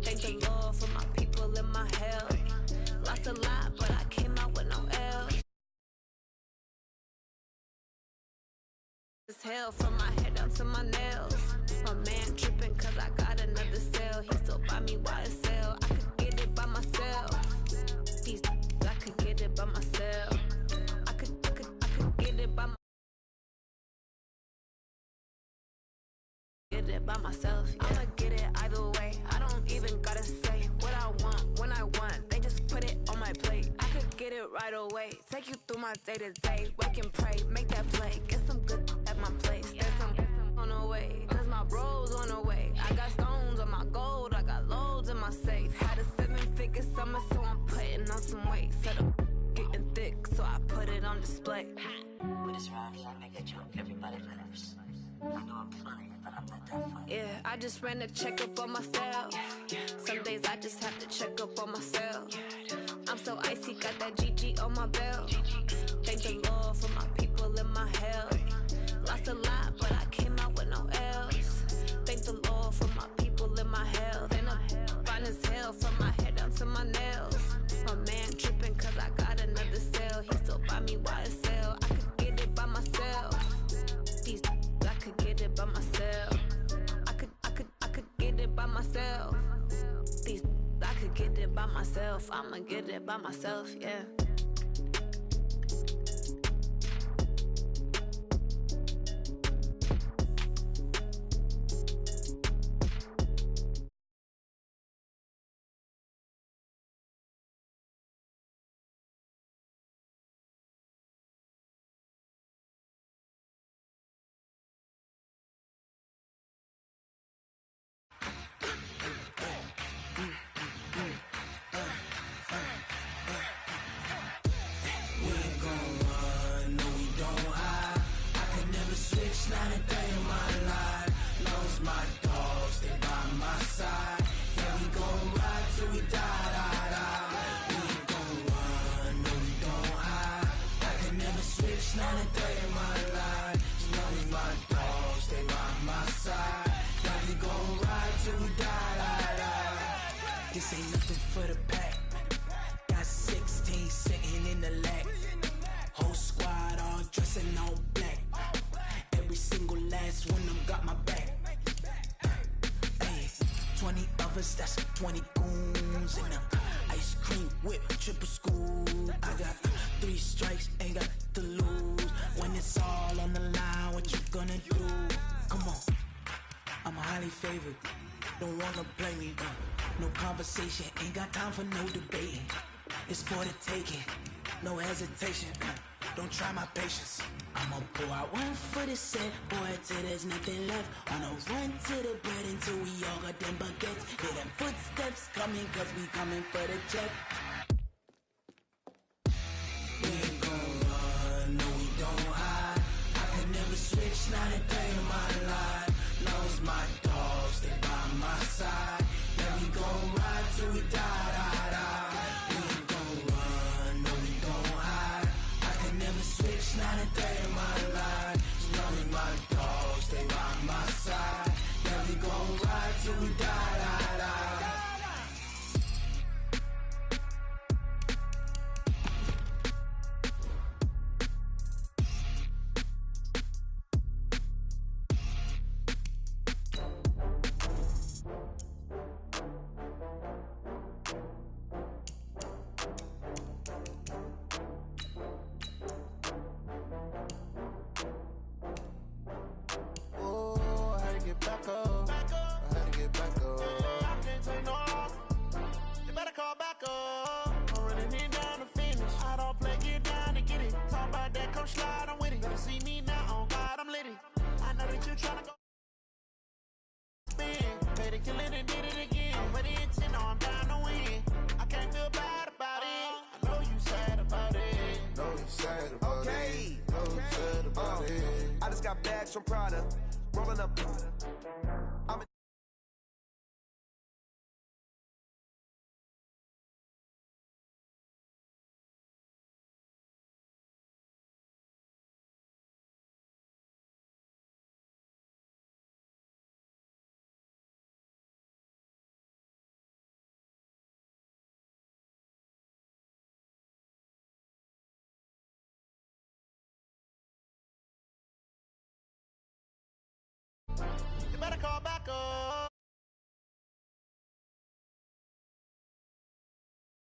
Thank the Lord for my people in my health. Lost a lot, but I came out with no L. It's hell from my head down to my nails. My man tripping cause I got another sale. He still buy me YSL. I could get it by myself. These I could get it by myself. I could get it by myself. Get it by myself, yeah. I'ma get it either way. I don't even gotta say what I want when I want. They just put it on my plate. I could get it right away. Take you through my day to day. Wake and pray, make that play. Get some good at my place. There's some on the way, cause my bro's on the way. I got stones on my gold. I got loads in my safe. Had a 7-figure summer, so I'm putting on some weight. Set up getting thick, so I put it on display. With this rhyme, I make a joke, everybody laughs. I know I'm funny, but I'm not that funny. Yeah, I just ran a checkup on myself. Some days I just have to check up on myself. I'm so icy, got that GG on my belt. Thank the Lord for my people in my health. Lost a lot, but I came out with no L's. Thank the Lord for my people in my health. And I'm fine as hell from my head down to my nails. My man tripping cause I got another sale. He still buy me YSL. I could get it by myself. These I could get it by myself. I could get it by myself. These I could get it by myself. I'ma get it by myself, yeah. till we die. This ain't nothing for the pack. Got 16 sitting in the lap. Whole squad all dressing all black. Every single last one of them got my back. Hey, 20 of us, that's 20 goons in the ice cream whip, triple school. I got 3 strikes, ain't got to lose. When it's all on the line, what you gonna do? Come on, I'm highly favored. Don't wanna play me, no conversation, ain't got time for no debating. It's for the taking, no hesitation. Don't try my patience. I'ma pull out one foot and set, boy, till there's nothing left. Wanna run to the bread until we all got them baguettes. Hear them footsteps coming, cause we coming for the check. We ain't gon' run, no we don't hide. I can never switch, not a day in my life. Knows my dogs, they by my side. Yeah, we gon' ride till we die. We ain't gon' run, no we don't hide. I can never switch, not a day in my life. As long as my dogs, they by my side. Yeah, we gon' ride till we die. From Prada, rolling up. You better call back up.